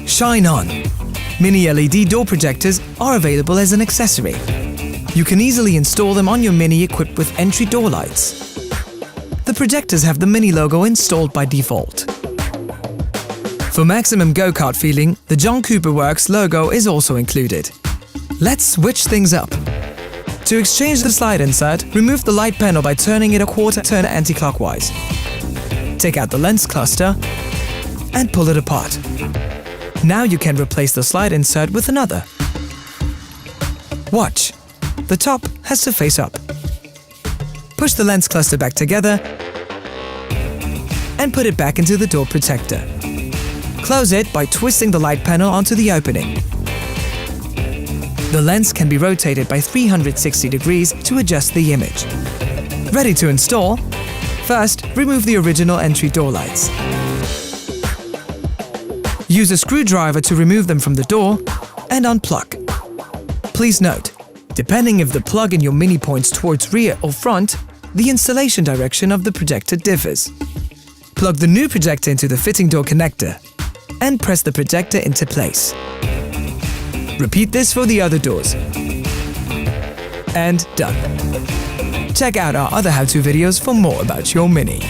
Shine on! Mini LED door projectors are available as an accessory. You can easily install them on your Mini equipped with entry door lights. The projectors have the Mini logo installed by default. For maximum go-kart feeling, the John Cooper Works logo is also included. Let's switch things up. To exchange the slide insert, remove the light panel by turning it a quarter turn anti-clockwise. Take out the lens cluster and pull it apart. Now you can replace the slide insert with another. Watch. The top has to face up. Push the lens cluster back together and put it back into the door protector. Close it by twisting the light panel onto the opening. The lens can be rotated by 360 degrees to adjust the image. Ready to install? First, remove the original entry door lights. Use a screwdriver to remove them from the door and unplug. Please note, depending if the plug in your Mini points towards rear or front, the installation direction of the projector differs. Plug the new projector into the fitting door connector and press the projector into place. Repeat this for the other doors. And done. Check out our other how-to videos for more about your Mini.